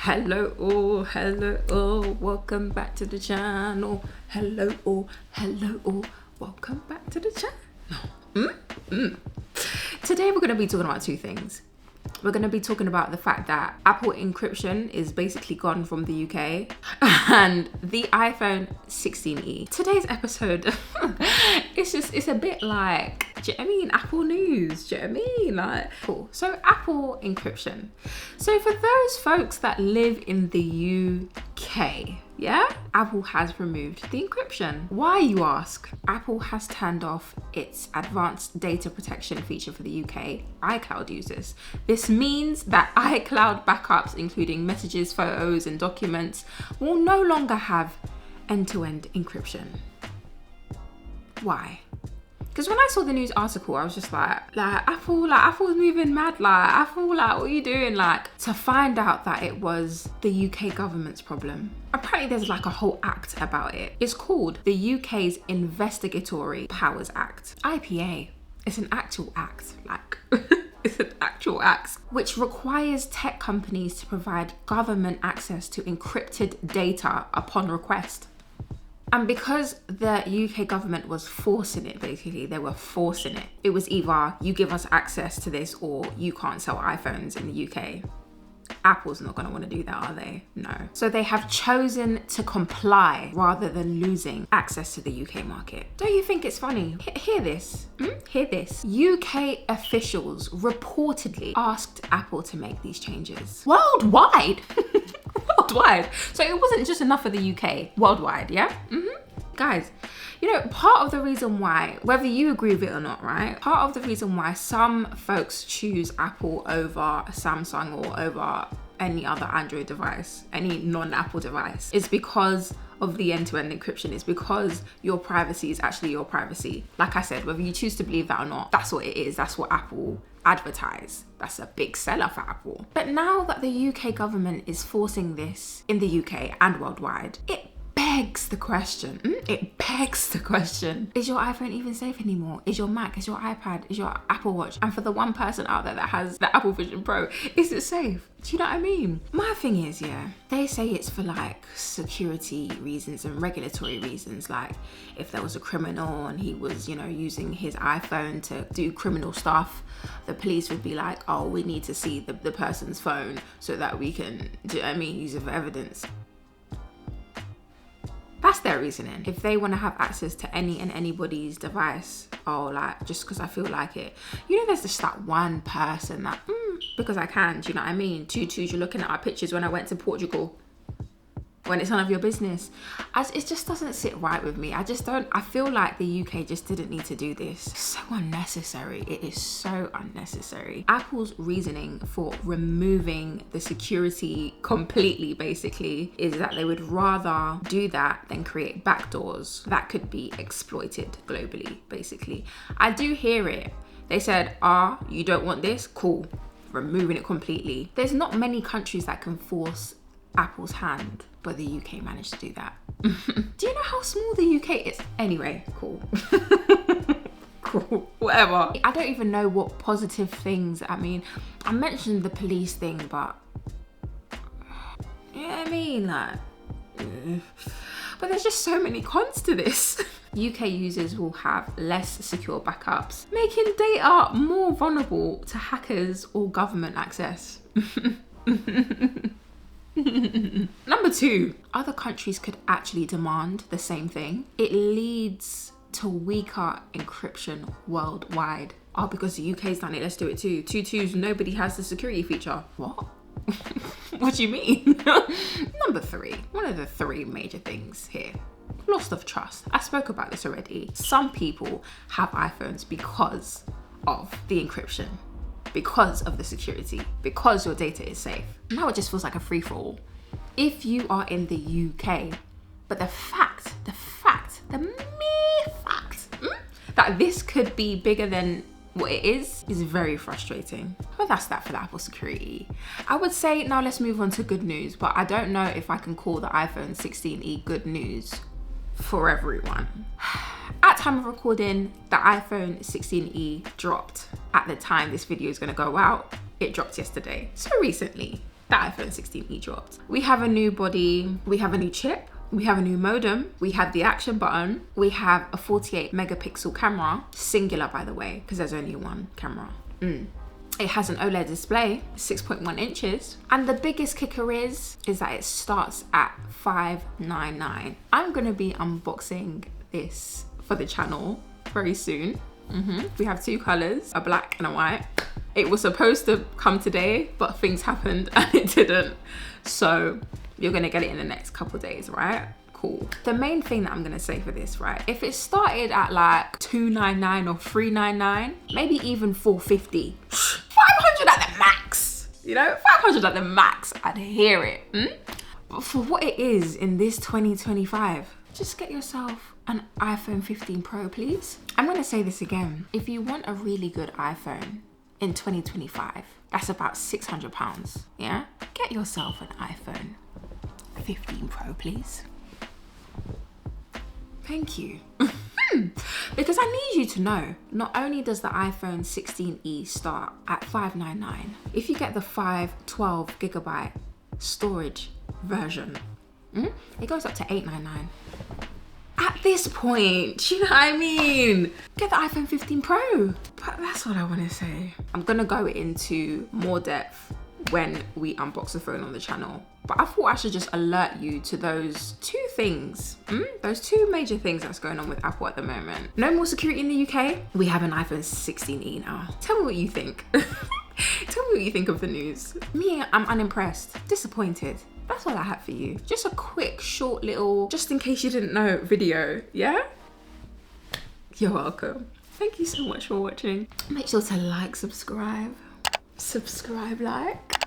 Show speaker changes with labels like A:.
A: Hello all, welcome back to the channel. Hello all, welcome back to the channel. Today we're going to be talking about two things. We're going to be talking about the fact that Apple Encryption is basically gone from the UK and the iPhone 16e. Today's episode, it's a bit like, do you know what I mean? Apple news, do you know what I mean? Like, cool. So Apple Encryption. So for those folks that live in the UK, yeah, Apple has removed the encryption. Why, you ask? Apple has turned off its advanced data protection feature for the UK iCloud users. This means that iCloud backups, including messages, photos, and documents, will no longer have end-to-end encryption. Why? Because when I saw the news article, I was just Apple's moving mad, Apple, what are you doing? To find out that it was the UK government's problem. Apparently there's a whole act about it. It's called the UK's Investigatory Powers Act, IPA. It's an actual act, it's an actual act, which requires tech companies to provide government access to encrypted data upon request. And because the UK government was forcing it, basically, they were forcing it. It was either you give us access to this or you can't sell iPhones in the UK. Apple's not gonna wanna do that, are they? No. So they have chosen to comply rather than losing access to the UK market. Don't you think it's funny? Hear this. Hear this. UK officials reportedly asked Apple to make these changes. Worldwide! Worldwide. So it wasn't just enough for the UK. Worldwide, yeah? Guys, part of the reason why, whether you agree with it or not, right? Part of the reason why some folks choose Apple over Samsung or over any other Android device, any non-Apple device, is because of the end-to-end encryption. Is because your privacy is actually your privacy. Like I said, whether you choose to believe that or not, that's what it is. That's what Apple advertise. That's a big seller for Apple. But now that the UK government is forcing this in the UK and worldwide, it begs the question. It begs the question. Is your iPhone even safe anymore? Is your Mac, is your iPad, is your Apple Watch? And for the one person out there that has the Apple Vision Pro, is it safe? Do you know what I mean? My thing is, they say it's for security reasons and regulatory reasons. If there was a criminal and he was, using his iPhone to do criminal stuff, the police would be like, oh, we need to see the person's phone so that we can, do you know what I mean, use it for evidence. That's their reasoning. If they want to have access to any and anybody's device, just because I feel like it. There's just that one person that, because I can, do you know what I mean? Tutus, you're looking at our pictures when I went to Portugal. When it's none of your business. It just doesn't sit right with me. I feel like the UK just didn't need to do this. It's so unnecessary. It is so unnecessary. Apple's reasoning for removing the security completely, basically, is that they would rather do that than create backdoors that could be exploited globally, basically. I do hear it. They said, you don't want this? Cool. Removing it completely. There's not many countries that can force Apple's hand, but the UK managed to do that. Do you know how small the UK is? Anyway, cool. Cool, whatever. I don't even know what positive things, I mentioned the police thing, but you know what I mean? But there's just so many cons to this. UK users will have less secure backups, making data more vulnerable to hackers or government access. Number 2, other countries could actually demand the same thing. It leads to weaker encryption worldwide. Because the UK's done it, let's do it too. Tutus, nobody has the security feature. What? What do you mean? Number 3, one of the 3 major things here. Loss of trust. I spoke about this already. Some people have iPhones because of the encryption, because of the security, because your data is safe. Now it just feels like a free-for-all. If you are in the UK, but the mere fact that this could be bigger than what it is very frustrating. But that's that for the Apple security. I would say now let's move on to good news, but I don't know if I can call the iPhone 16e good news for everyone. At time of recording, the iPhone 16e dropped. At the time this video is going to go out, it dropped yesterday. So recently. That iPhone 16e dropped. We have a new body, we have a new chip, we have a new modem, we have the action button, we have a 48 megapixel camera, singular by the way, because there's only one camera. It has an OLED display, 6.1 inches. And the biggest kicker is that it starts at $599. I'm gonna be unboxing this for the channel very soon. We have two colors, a black and a white. It was supposed to come today, but things happened and it didn't. So you're gonna get it in the next couple days, right? Cool. The main thing that I'm gonna say for this, right? If it started at like $299 or $399, maybe even $450, 500 at the max, you know? 500 at the max, I'd hear it. But for what it is in this 2025, just get yourself an iPhone 15 Pro, please. I'm gonna say this again. If you want a really good iPhone in 2025, that's about £600, yeah? Get yourself an iPhone 15 Pro, please. Thank you. Because I need you to know, not only does the iPhone 16e start at $599, if you get the 512 gigabyte storage version, it goes up to $899. At this point, you know what I mean? Get the iPhone 15 Pro. But that's what I want to say. I'm gonna go into more depth when we unbox the phone on the channel. But I thought I should just alert you to those two things. Those two major things that's going on with Apple at the moment. No more security in the UK. We have an iPhone 16e now. Tell me what you think. Tell me what you think of the news. Me, I'm unimpressed, disappointed. That's all I have for you. Just a quick, short little, just in case you didn't know, video, yeah? You're welcome. Thank you so much for watching. Make sure to like, subscribe, like.